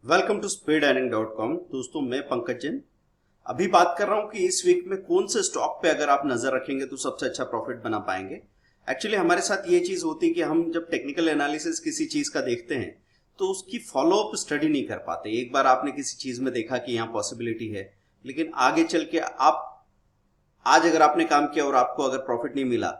Welcome to speedearning.com। दोस्तों मैं पंकज जैन अभी बात कर रहा हूं कि इस वीक में कौन से स्टॉक पे अगर आप नजर रखेंगे तो सबसे अच्छा प्रॉफिट बना पाएंगे। एक्चुअली हमारे साथ ये चीज होती है कि हम जब टेक्निकल एनालिसिस किसी चीज का देखते हैं तो उसकी फॉलो अप स्टडी नहीं कर पाते। एक बार आपने किसी चीज में देखा कि यहाँ पॉसिबिलिटी है, लेकिन आगे चल के आप आज अगर आपने काम किया और आपको अगर प्रॉफिट नहीं मिला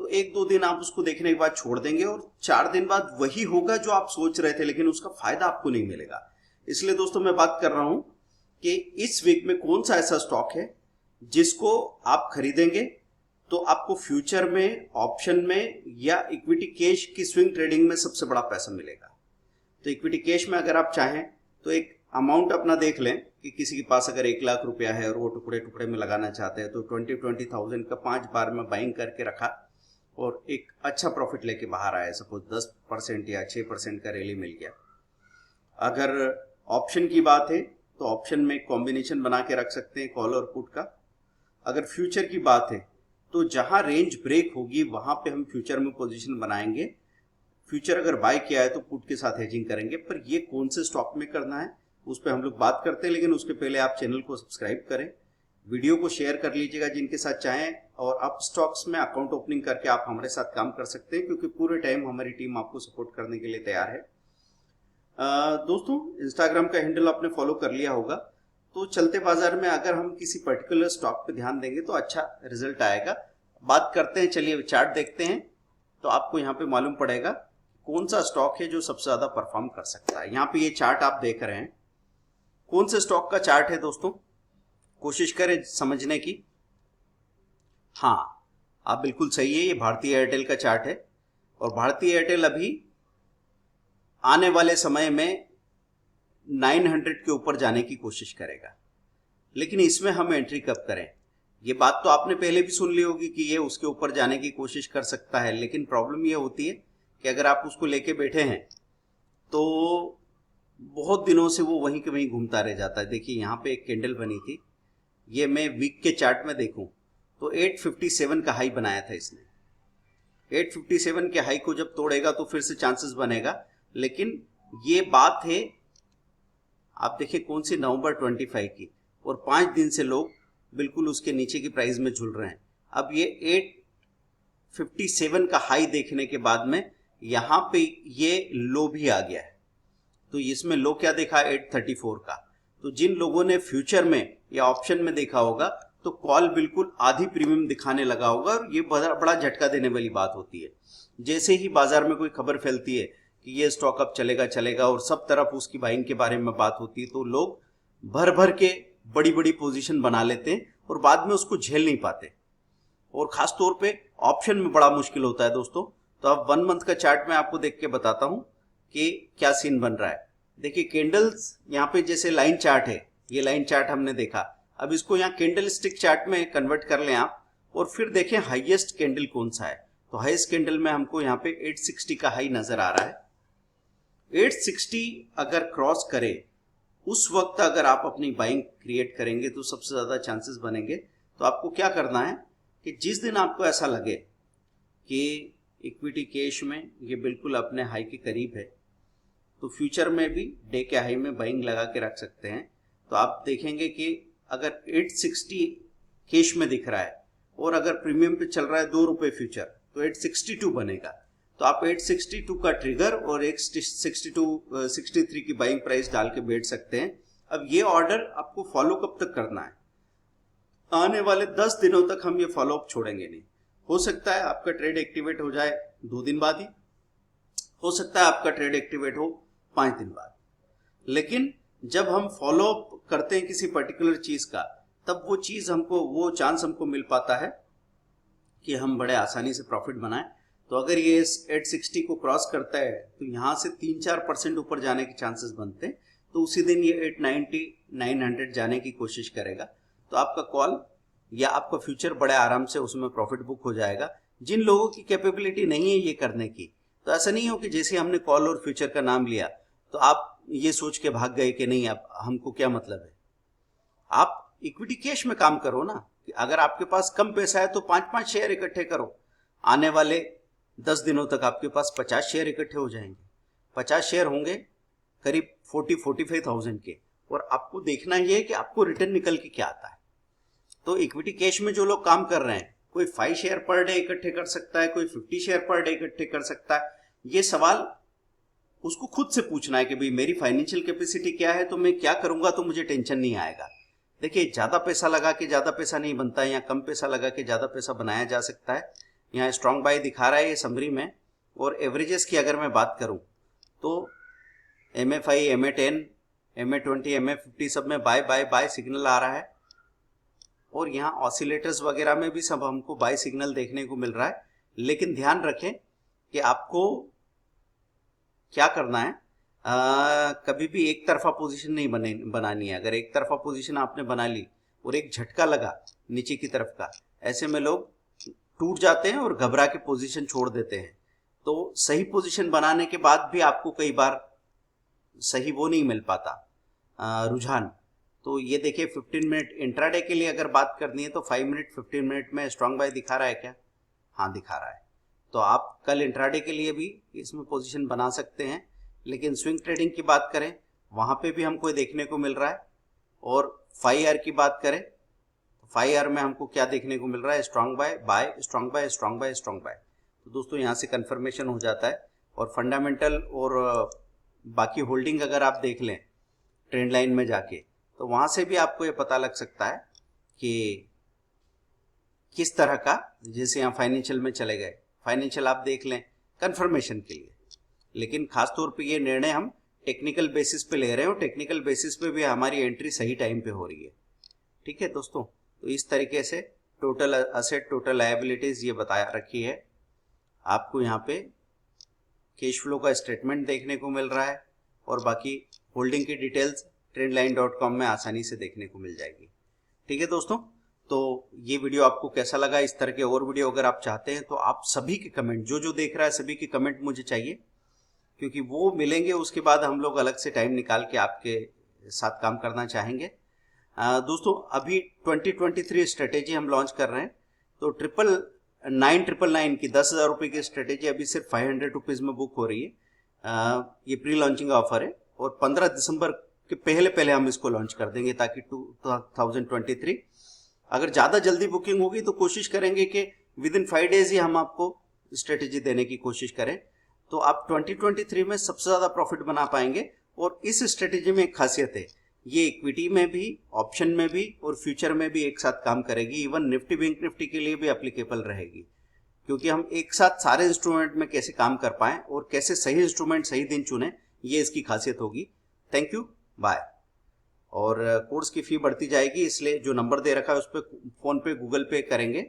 तो एक दो दिन आप उसको देखने के बाद छोड़ देंगे और 4 दिन बाद वही होगा जो आप सोच रहे थे, लेकिन उसका फायदा आपको नहीं मिलेगा। इसलिए दोस्तों मैं बात कर रहा हूं कि इस वीक में कौन सा ऐसा स्टॉक है जिसको आप खरीदेंगे तो आपको फ्यूचर में, ऑप्शन में या इक्विटी कैश की स्विंग ट्रेडिंग में सबसे बड़ा पैसा मिलेगा। तो इक्विटी कैश में अगर आप चाहें तो एक अमाउंट अपना देख लें कि किसी के पास अगर 1 लाख रुपया है और वो टुकड़े टुकड़े में लगाना चाहते हैं तो 20,000 का 5 बार में बाइंग करके रखा और एक अच्छा प्रॉफिट लेके बाहर आया। सपोज 10% या 6% का रैली मिल गया। अगर ऑप्शन की बात है तो ऑप्शन में कॉम्बिनेशन बना के रख सकते हैं कॉल और पुट का। अगर फ्यूचर की बात है तो जहां रेंज ब्रेक होगी वहां पे हम फ्यूचर में पोजीशन बनाएंगे। फ्यूचर अगर बाय किया है तो पुट के साथ हेजिंग करेंगे। पर ये कौन से स्टॉक में करना है उस पर हम लोग बात करते हैं, लेकिन उसके पहले आप चैनल को सब्सक्राइब करें, वीडियो को शेयर कर लीजिएगा जिनके साथ चाहें, और अप स्टॉक्स में अकाउंट ओपनिंग करके आप हमारे साथ काम कर सकते हैं क्योंकि पूरे टाइम हमारी टीम आपको सपोर्ट करने के लिए तैयार है। दोस्तों इंस्टाग्राम का हैंडल आपने फॉलो कर लिया होगा। तो चलते बाजार में अगर हम किसी पर्टिकुलर स्टॉक पे ध्यान देंगे तो अच्छा रिजल्ट आएगा। बात करते हैं, चलिए चार्ट देखते हैं तो आपको यहाँ पे मालूम पड़ेगा कौन सा स्टॉक है जो सबसे ज्यादा परफॉर्म कर सकता है। यहाँ पे ये चार्ट आप देख रहे हैं, कौन से स्टॉक का चार्ट है दोस्तों, कोशिश करें समझने की। हाँ, आप बिल्कुल सही है, ये भारतीय एयरटेल का चार्ट है और भारतीय एयरटेल अभी आने वाले समय में 900 के ऊपर जाने की कोशिश करेगा। लेकिन इसमें हम एंट्री कब करें? ये बात तो आपने पहले भी सुन ली होगी कि ये उसके ऊपर जाने की कोशिश कर सकता है, लेकिन प्रॉब्लम ये होती है कि अगर आप उसको लेके बैठे हैं तो बहुत दिनों से वो वहीं के वहीं घूमता रह जाता है। देखिए यहाँ पे एक कैंडल बनी थी, ये मैं वीक के चार्ट में देखूं तो 857 का हाई बनाया था इसने। 857 के हाई को जब तोड़ेगा तो फिर से चांसेस बनेगा, लेकिन ये बात है आप देखिए कौन सी, नवंबर 25 की, और 5 दिन से लोग बिल्कुल उसके नीचे की प्राइस में झूल रहे हैं। अब ये 857 का हाई देखने के बाद में यहां पे ये लो भी आ गया है। तो इसमें लो क्या देखा, 834 का। तो जिन लोगों ने फ्यूचर में या ऑप्शन में देखा होगा तो कॉल बिल्कुल आधी प्रीमियम दिखाने लगा होगा और ये बड़ा झटका देने वाली बात होती है। जैसे ही बाजार में कोई खबर फैलती है कि ये स्टॉक अब चलेगा और सब तरफ उसकी बाइंग के बारे में बात होती है तो लोग भर भर के बड़ी बड़ी पोजीशन बना लेते हैं और बाद में उसको झेल नहीं पाते। और खास तौर पे ऑप्शन में बड़ा मुश्किल होता है दोस्तों। तो अब 1 मंथ का चार्ट मैं आपको देख के बताता हूं कि क्या सीन बन रहा है। देखिए कैंडल्स यहाँ पे जैसे लाइन चार्ट है, ये लाइन चार्ट हमने देखा। अब इसको यहाँ कैंडल स्टिक चार्ट में कन्वर्ट कर लें आप और फिर देखें हाईएस्ट कैंडल कौन सा है। तो हाईएस्ट कैंडल में हमको यहाँ पे 860 का हाई नजर आ रहा है। 860 अगर क्रॉस करे उस वक्त अगर आप अपनी बाइंग क्रिएट करेंगे तो सबसे ज्यादा चांसेस बनेंगे। तो आपको क्या करना है कि जिस दिन आपको ऐसा लगे कि इक्विटी कैश में ये बिल्कुल अपने हाई के करीब है तो फ्यूचर में भी डे के हाई में बाइंग लगा के रख सकते हैं। तो आप देखेंगे कि अगर 860 कैश में दिख रहा है और अगर प्रीमियम पे चल रहा है 2 रुपए फ्यूचर तो 862 बनेगा। तो आप 862 का ट्रिगर और 63 की बाइंग प्राइस डाल के बैठ सकते हैं। अब ये ऑर्डर आपको फॉलो कब तक करना है? आने वाले 10 दिनों तक हम ये फॉलो अप छोड़ेंगे नहीं। हो सकता है आपका ट्रेड एक्टिवेट हो जाए 2 दिन बाद ही, हो सकता है आपका ट्रेड एक्टिवेट हो 5 दिन बाद, लेकिन जब हम फॉलो अप करते हैं किसी पर्टिकुलर चीज का तब वो चांस हमको मिल पाता है कि हम बड़े आसानी से प्रॉफिट बनाएं। तो अगर ये 860 को क्रॉस करता है तो यहां से 3-4% ऊपर जाने के चांसेस बनते हैं। तो उसी दिन ये 890 900 जाने की कोशिश करेगा तो आपका कॉल या आपका फ्यूचर बड़े आराम से उसमें प्रॉफिट बुक हो जाएगा। जिन लोगों की कैपेबिलिटी नहीं है ये करने की, तो ऐसा नहीं हो कि जैसे हमने कॉल और फ्यूचर का नाम लिया तो आप ये सोच के भाग गए कि नहीं अब हमको क्या मतलब है। आप इक्विटी कैश में काम करो ना। अगर आपके पास कम पैसा है तो 5-5 शेयर इकट्ठे करो। आने वाले 10 दिनों तक आपके पास 50 शेयर इकट्ठे हो जाएंगे। 50 शेयर होंगे करीब 40-45,000 के, और आपको देखना ये है कि आपको रिटर्न निकल के क्या आता है। तो इक्विटी कैश में जो लोग काम कर रहे हैं, कोई 5 शेयर पर डे इकट्ठे कर सकता है, कोई 50 शेयर पर डे इकट्ठे कर सकता है। ये सवाल उसको खुद से पूछना है कि भाई मेरी फाइनेंशियल कैपेसिटी क्या है, तो मैं क्या करूंगा तो मुझे टेंशन नहीं आएगा। देखिए, ज्यादा पैसा लगा के ज्यादा पैसा नहीं बनता है, या कम पैसा लगा के ज्यादा पैसा बनाया जा सकता है। यहाँ स्ट्रॉन्ग बाय दिखा रहा है ये समरी में, और एवरेजेस की अगर मैं बात करूं तो MA5, MA10, MA20, MA50 सब में बाय बाय बाय सिग्नल आ रहा है, और यहाँ ऑसिलेटर्स वगैरह में भी सब हमको बाय सिग्नल देखने को मिल रहा है। लेकिन ध्यान रखें कि आपको क्या करना है, कभी भी एक तरफा पोजीशन नहीं बनानी है। अगर एक तरफा पोजीशन आपने बना ली और एक झटका लगा नीचे की तरफ का, ऐसे में लोग टूट जाते हैं और घबरा के पोजीशन छोड़ देते हैं। तो सही पोजीशन बनाने के बाद भी आपको कई बार सही वो नहीं मिल पाता रुझान। तो ये देखिए 15 मिनट इंट्राडे के लिए अगर बात करनी है तो 5 मिनट 15 मिनट में स्ट्रॉन्ग बाय दिखा रहा है क्या? हाँ, दिखा रहा है। तो आप कल इंट्राडे के लिए भी इसमें पोजीशन बना सकते हैं। लेकिन स्विंग ट्रेडिंग की बात करें, वहां पे भी हमको देखने को मिल रहा है। और 5 ईयर की बात करें तो 5 ईयर में हमको क्या देखने को मिल रहा है? Strong buy, buy, strong buy, strong buy, strong buy. तो दोस्तों यहाँ से कंफर्मेशन हो जाता है। और फंडामेंटल और बाकी होल्डिंग अगर आप देख लें ट्रेंड लाइन में जाके, तो वहां से भी आपको ये पता लग सकता है कि किस तरह का, जैसे यहाँ फाइनेंशियल में चले गए, फाइनेंशियल आप देख लें कंफर्मेशन के लिए। लेकिन खास तौर पे ये निर्णय हम टेक्निकल बेसिस पे ले रहे हैं, और टेक्निकल बेसिस पे भी हमारी एंट्री सही टाइम पे हो रही है। ठीक है दोस्तों, तो इस तरीके से टोटल असेट, टोटल लायबिलिटीज ये बताया रखी है। आपको यहाँ पे कैश फ्लो का स्टेटमेंट देखने को मिल रहा है, और बाकी होल्डिंग की डिटेल्स trendline.com में आसानी से देखने को मिल जाएगी। ठीक है दोस्तों, तो ये वीडियो आपको कैसा लगा? इस तरह के और वीडियो अगर आप चाहते हैं तो आप सभी के कमेंट, जो देख रहा है सभी के कमेंट मुझे चाहिए, क्योंकि वो मिलेंगे उसके बाद हम लोग अलग से टाइम निकाल के आपके साथ काम करना चाहेंगे। दोस्तों, अभी 2023 स्ट्रेटेजी हम लॉन्च कर रहे हैं। तो 999 की 10,000 रुपये की स्ट्रेटेजी अभी सिर्फ 500 रुपीज़ में बुक हो रही है। ये प्री लॉन्चिंग ऑफर है, और 15 दिसंबर के पहले हम इसको लॉन्च कर देंगे, ताकि 2023 अगर ज़्यादा जल्दी बुकिंग होगी तो कोशिश करेंगे कि विद इन 5 डेज ही हम आपको स्ट्रेटेजी देने की कोशिश करें। तो आप 2023 में सबसे ज़्यादा प्रॉफिट बना पाएंगे। और इस स्ट्रेटेजी में एक खासियत है, ये इक्विटी में भी, ऑप्शन में भी और फ्यूचर में भी एक साथ काम करेगी। इवन निफ्टी, बैंक निफ्टी के लिए भी एप्लीकेबल रहेगी, क्योंकि हम एक साथ सारे इंस्ट्रूमेंट में कैसे काम कर पाएं और कैसे सही इंस्ट्रूमेंट सही दिन चुने, ये इसकी खासियत होगी। Thank you, bye. और कोर्स की फी बढ़ती जाएगी, इसलिए जो नंबर दे रखा है उस पर फोन पे, गूगल पे करेंगे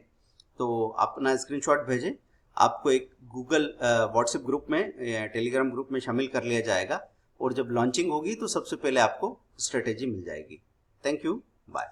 तो अपना स्क्रीनशॉट भेजें, आपको एक गूगल व्हाट्सएप ग्रुप में या टेलीग्राम ग्रुप में शामिल कर लिया जाएगा। और जब लॉन्चिंग होगी तो सबसे पहले आपको स्ट्रेटेजी मिल जाएगी। Thank you, bye.